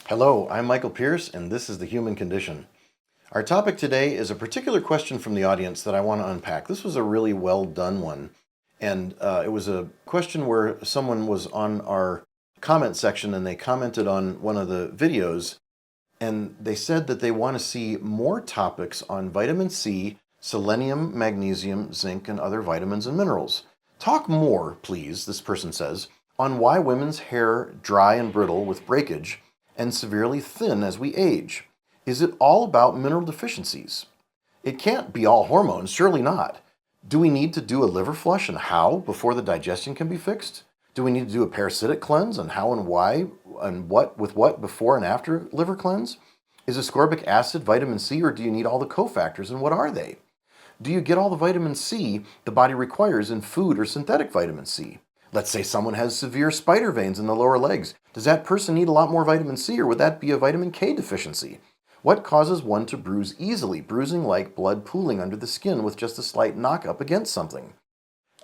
Hello, I'm Michael Pierce, and this is The Human Condition. Our topic today is a particular question from the audience that I want to unpack. This was a really well done one, and it was a question where someone was on our comment section and they commented on one of the videos, and they said that they want to see more topics on vitamin C, selenium, magnesium, zinc, and other vitamins and minerals. Talk more, please, this person says, on why women's hair dry and brittle with breakage and severely thin as we age. Is it all about mineral deficiencies? It can't be all hormones, surely not. Do we need to do a liver flush and how before the digestion can be fixed? Do we need to do a parasitic cleanse and how and why and what with what before and after liver cleanse? Is ascorbic acid vitamin C, or do you need all the cofactors, and what are they? Do you get all the vitamin C the body requires in food or synthetic vitamin C? Let's say someone has severe spider veins in the lower legs. Does that person need a lot more vitamin C, or would that be a vitamin K deficiency? What causes one to bruise easily, bruising like blood pooling under the skin with just a slight knock up against something?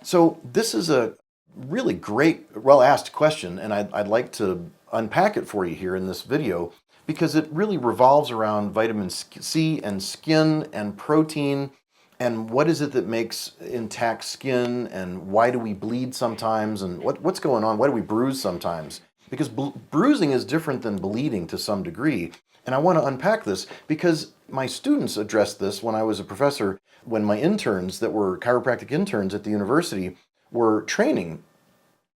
So this is a really great, well-asked question, and I'd like to unpack it for you here in this video because it really revolves around vitamin C and skin and protein. And what is it that makes intact skin, and why do we bleed sometimes, and what's going on? Why do we bruise sometimes? Because bruising is different than bleeding to some degree. And I want to unpack this because my students addressed this when I was a professor, when my interns that were chiropractic interns at the university were training.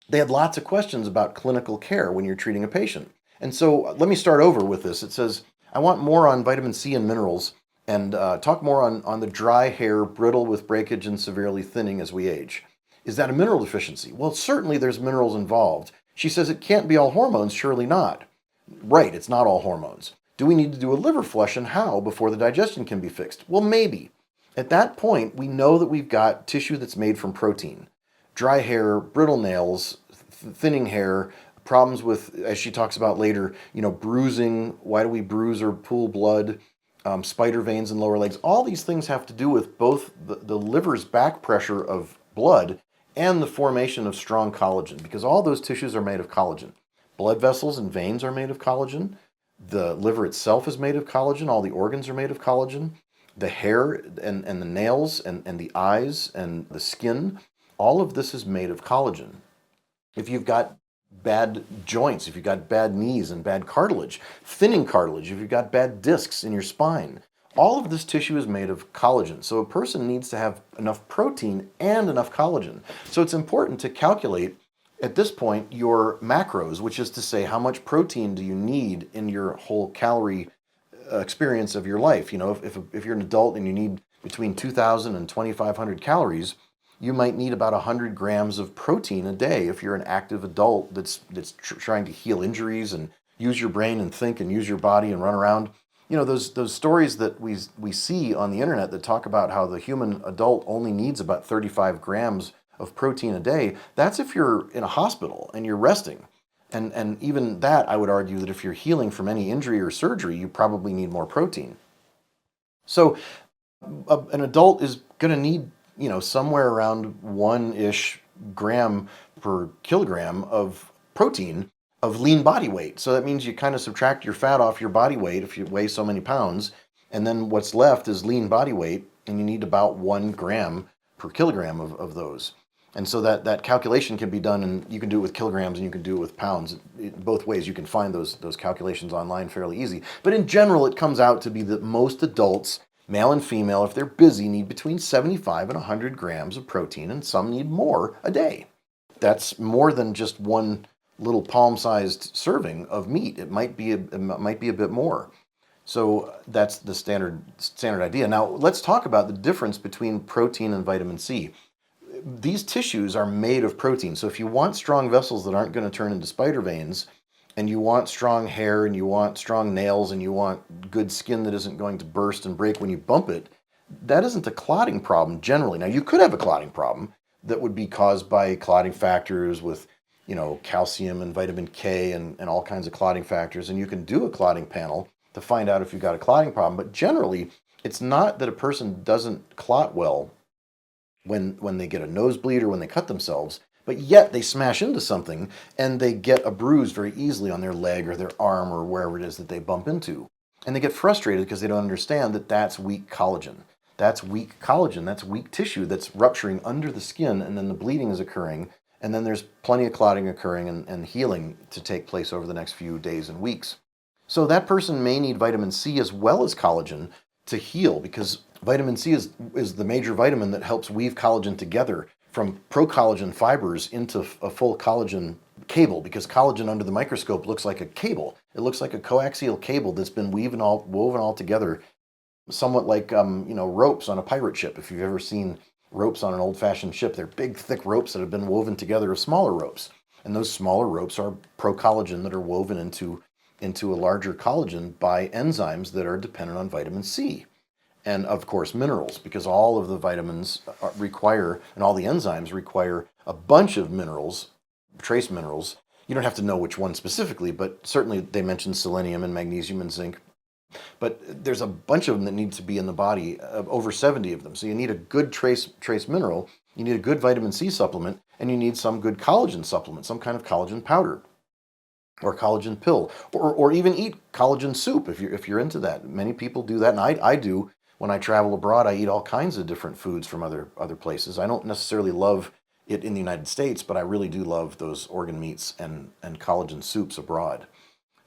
They had lots of questions about clinical care when you're treating a patient. And so let me start over with this. It says, I want more on vitamin C and minerals, and talk more on the dry hair, brittle with breakage and severely thinning as we age. Is that a mineral deficiency? Well, certainly there's minerals involved. She says it can't be all hormones, surely not. Right, it's not all hormones. Do we need to do a liver flush, and how before the digestion can be fixed? Well, maybe. At that point, we know that we've got tissue that's made from protein. Dry hair, brittle nails, thinning hair, problems with, as she talks about later, bruising. Why do we bruise or pool blood? Spider veins in lower legs. All these things have to do with both the liver's back pressure of blood and the formation of strong collagen, because all those tissues are made of collagen. Blood vessels and veins are made of collagen. The liver itself is made of collagen. All the organs are made of collagen. The hair and the nails and the eyes and the skin, all of this is made of collagen. If you've got bad joints, if you've got bad knees and bad cartilage, thinning cartilage, if you've got bad discs in your spine, all of this tissue is made of collagen. So a person needs to have enough protein and enough collagen. So it's important to calculate at this point your macros, which is to say how much protein do you need in your whole calorie experience of your life. If you're an adult and you need between 2,000 and 2,500 calories, you might need about 100 grams of protein a day if you're an active adult that's trying to heal injuries and use your brain and think and use your body and run around. Those stories that we see on the internet that talk about how the human adult only needs about 35 grams of protein a day, that's if you're in a hospital and you're resting. And even that, I would argue that if you're healing from any injury or surgery, you probably need more protein. So an adult is going to need somewhere around 1-ish gram per kilogram of protein of lean body weight. So that means you kind of subtract your fat off your body weight if you weigh so many pounds, and then what's left is lean body weight, and you need about 1 gram per kilogram of those. And so that calculation can be done, and you can do it with kilograms and you can do it with pounds. Both ways, you can find those calculations online fairly easy. But in general, it comes out to be that most adults, male and female, if they're busy, need between 75 and 100 grams of protein, and some need more a day. That's more than just one little palm-sized serving of meat. It might be a bit more. So that's the standard idea. Now let's talk about the difference between protein and vitamin C. These tissues are made of protein. So if you want strong vessels that aren't going to turn into spider veins, and you want strong hair, and you want strong nails, and you want good skin that isn't going to burst and break when you bump it, that isn't a clotting problem generally. Now, you could have a clotting problem that would be caused by clotting factors with, calcium and vitamin K and all kinds of clotting factors, and you can do a clotting panel to find out if you've got a clotting problem. But generally, it's not that a person doesn't clot well when they get a nosebleed or when they cut themselves. but yet they smash into something and they get a bruise very easily on their leg or their arm or wherever it is that they bump into. And they get frustrated because they don't understand that that's weak collagen. That's weak collagen, that's weak tissue that's rupturing under the skin, and then the bleeding is occurring, and then there's plenty of clotting occurring and healing to take place over the next few days and weeks. So that person may need vitamin C as well as collagen to heal, because vitamin C is the major vitamin that helps weave collagen together from procollagen fibers into a full collagen cable, because collagen under the microscope looks like a cable. It looks like a coaxial cable that's been woven all together, somewhat like ropes on a pirate ship. If you've ever seen ropes on an old-fashioned ship, they're big, thick ropes that have been woven together of smaller ropes. And those smaller ropes are procollagen that are woven into a larger collagen by enzymes that are dependent on vitamin C. And of course, minerals, because all of the vitamins require, and all the enzymes require a bunch of minerals, trace minerals. You don't have to know which one specifically, but certainly they mention selenium and magnesium and zinc. But there's a bunch of them that need to be in the body, over 70 of them. So you need a good trace mineral, you need a good vitamin C supplement, and you need some good collagen supplement, some kind of collagen powder or collagen pill, or even eat collagen soup if you're into that. Many people do that, and I do. When I travel abroad, I eat all kinds of different foods from other places. I don't necessarily love it in the United States, but I really do love those organ meats and collagen soups abroad.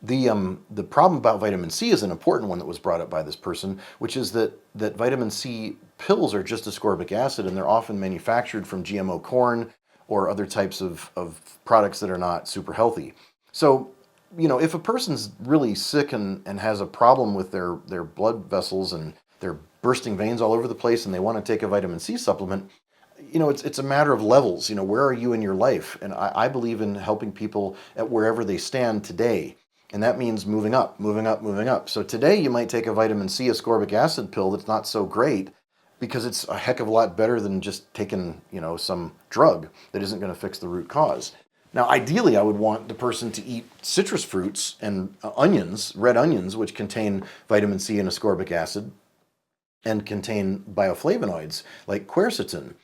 The problem about vitamin C is an important one that was brought up by this person, which is that vitamin C pills are just ascorbic acid, and they're often manufactured from GMO corn or other types of products that are not super healthy. So, if a person's really sick and has a problem with their blood vessels and they're bursting veins all over the place and they want to take a vitamin C supplement, it's a matter of levels. Where are you in your life? And I believe in helping people at wherever they stand today. And that means moving up, moving up, moving up. So today you might take a vitamin C ascorbic acid pill that's not so great, because it's a heck of a lot better than just taking, some drug that isn't going to fix the root cause. Now, ideally, I would want the person to eat citrus fruits and onions, red onions, which contain vitamin C and ascorbic acid and contain bioflavonoids like quercetin.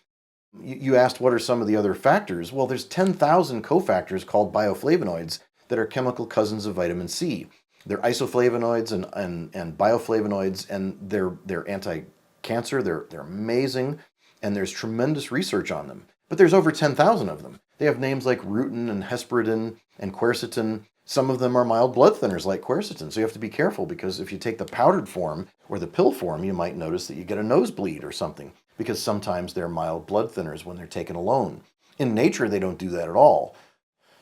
You asked what are some of the other factors. Well, there's 10,000 cofactors called bioflavonoids that are chemical cousins of vitamin C. They're isoflavonoids and bioflavonoids, and they're anti-cancer. They're amazing, and there's tremendous research on them. But there's over 10,000 of them. They have names like rutin and hesperidin and quercetin. Some of them are mild blood thinners like quercetin, so you have to be careful, because if you take the powdered form or the pill form, you might notice that you get a nosebleed or something, because sometimes they're mild blood thinners when they're taken alone. In nature, they don't do that at all.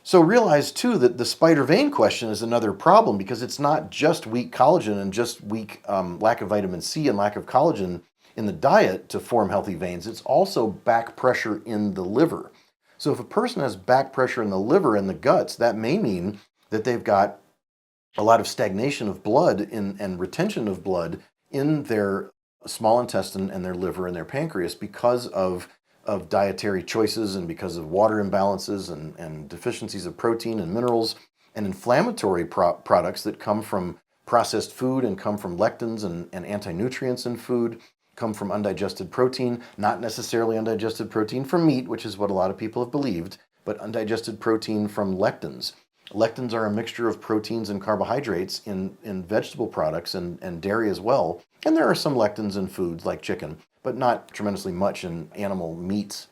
So realize, too, that the spider vein question is another problem, because it's not just weak collagen and just weak lack of vitamin C and lack of collagen in the diet to form healthy veins. It's also back pressure in the liver. So if a person has back pressure in the liver and the guts, that may mean that they've got a lot of stagnation of blood and retention of blood in their small intestine and their liver and their pancreas because of dietary choices and because of water imbalances and deficiencies of protein and minerals and inflammatory products that come from processed food and come from lectins and anti-nutrients in food, come from undigested protein, not necessarily undigested protein from meat, which is what a lot of people have believed, but undigested protein from lectins. Lectins are a mixture of proteins and carbohydrates in vegetable products and dairy as well. And there are some lectins in foods like chicken, but not tremendously much in animal meats.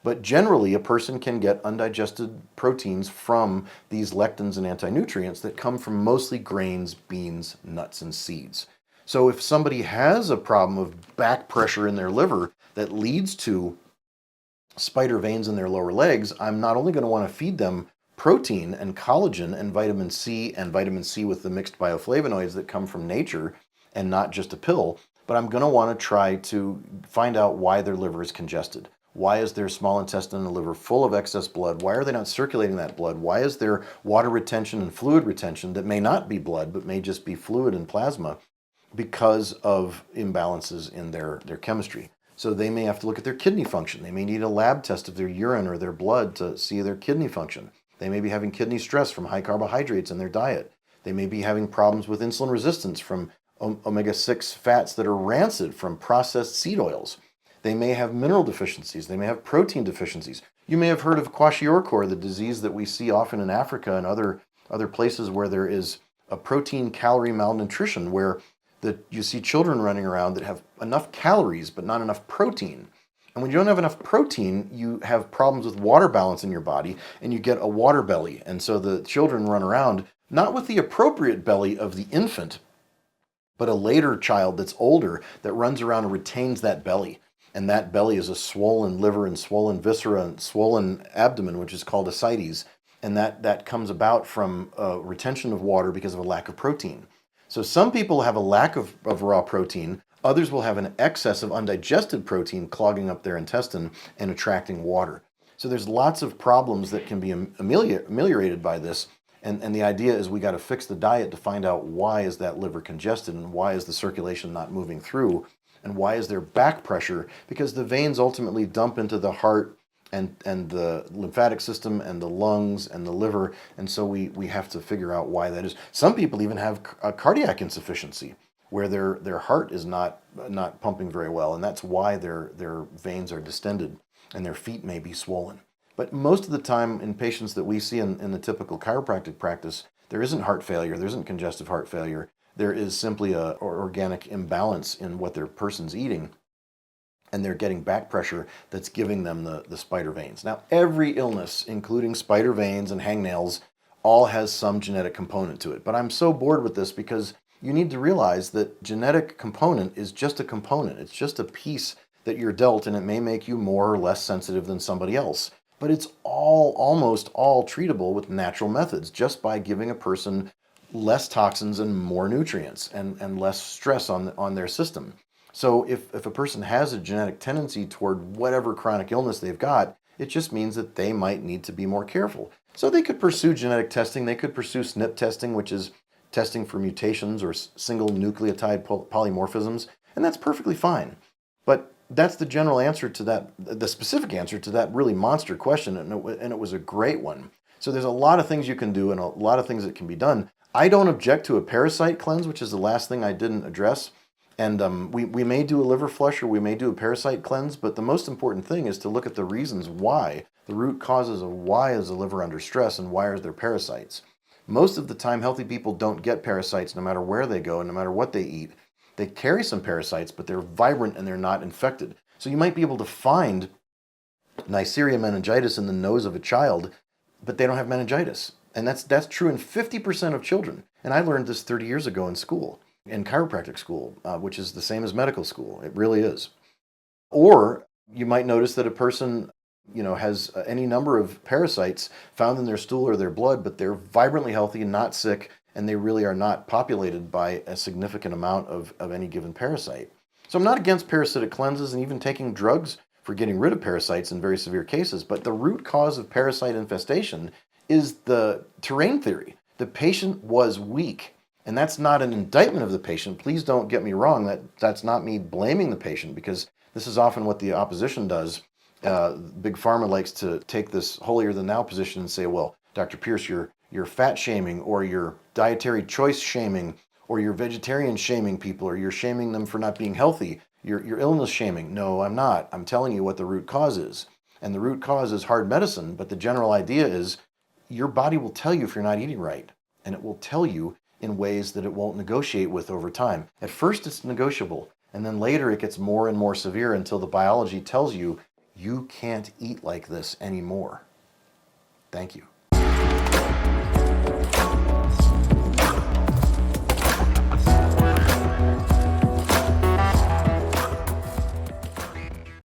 But generally, a person can get undigested proteins from these lectins and anti-nutrients that come from mostly grains, beans, nuts, and seeds. So if somebody has a problem of back pressure in their liver that leads to spider veins in their lower legs, I'm not only going to want to feed them protein and collagen and vitamin C with the mixed bioflavonoids that come from nature and not just a pill, but I'm going to want to try to find out why their liver is congested. Why is their small intestine and liver full of excess blood? Why are they not circulating that blood? Why is there water retention and fluid retention that may not be blood, but may just be fluid and plasma because of imbalances in their chemistry? So they may have to look at their kidney function. They may need a lab test of their urine or their blood to see their kidney function. They may be having kidney stress from high carbohydrates in their diet. They may be having problems with insulin resistance from omega-6 fats that are rancid from processed seed oils. They may have mineral deficiencies. They may have protein deficiencies. You may have heard of kwashiorkor, the disease that we see often in Africa and other places where there is a protein calorie malnutrition, where you see children running around that have enough calories but not enough protein. And when you don't have enough protein, you have problems with water balance in your body, and you get a water belly. And so the children run around not with the appropriate belly of the infant, but a later child that's older that runs around and retains that belly. And that belly is a swollen liver and swollen viscera and swollen abdomen, which is called ascites. And that comes about from retention of water because of a lack of protein. So some people have a lack of raw protein. Others will have an excess of undigested protein clogging up their intestine and attracting water. So there's lots of problems that can be ameliorated by this. And the idea is we got to fix the diet to find out why is that liver congested, and why is the circulation not moving through, and why is there back pressure, because the veins ultimately dump into the heart and the lymphatic system and the lungs and the liver. And so we have to figure out why that is. Some people even have a cardiac insufficiency where their heart is not pumping very well, and that's why their veins are distended and their feet may be swollen. But most of the time in patients that we see in the typical chiropractic practice, there isn't heart failure, there isn't congestive heart failure. There is simply an organic imbalance in what their person's eating, and they're getting back pressure that's giving them the spider veins. Now, every illness, including spider veins and hangnails, all has some genetic component to it. But I'm so bored with this because you need to realize that genetic component is just a component. It's just a piece that you're dealt, and it may make you more or less sensitive than somebody else. But it's almost all treatable with natural methods, just by giving a person less toxins and more nutrients and less stress on their system. So if a person has a genetic tendency toward whatever chronic illness they've got, it just means that they might need to be more careful. So they could pursue genetic testing. They could pursue SNP testing, which is testing for mutations or single nucleotide polymorphisms, and that's perfectly fine. But that's the general answer to that, the specific answer to that really monster question, and it was a great one. So there's a lot of things you can do and a lot of things that can be done. I don't object to a parasite cleanse, which is the last thing I didn't address. And we may do a liver flush, or we may do a parasite cleanse, but the most important thing is to look at the reasons why, the root causes of why is the liver under stress and why are there parasites. Most of the time, healthy people don't get parasites no matter where they go and no matter what they eat. They carry some parasites, but they're vibrant and they're not infected. So you might be able to find Neisseria meningitis in the nose of a child, but they don't have meningitis. And that's true in 50% of children. And I learned this 30 years ago in school, in chiropractic school, which is the same as medical school. It really is. Or you might notice that a person, has any number of parasites found in their stool or their blood, but they're vibrantly healthy and not sick, and they really are not populated by a significant amount of any given parasite. So I'm not against parasitic cleanses and even taking drugs for getting rid of parasites in very severe cases, but the root cause of parasite infestation is the terrain theory. The patient was weak, and that's not an indictment of the patient. Please don't get me wrong. That's not me blaming the patient, because this is often what the opposition does. Big Pharma likes to take this holier-than-thou position and say, well, Dr. Pierce, you're fat shaming, or you're dietary choice shaming, or you're vegetarian shaming people, or you're shaming them for not being healthy. You're illness shaming. No, I'm not. I'm telling you what the root cause is. And the root cause is hard medicine, but the general idea is your body will tell you if you're not eating right, and it will tell you in ways that it won't negotiate with over time. At first, it's negotiable, and then later it gets more and more severe until the biology tells you you can't eat like this anymore. Thank you.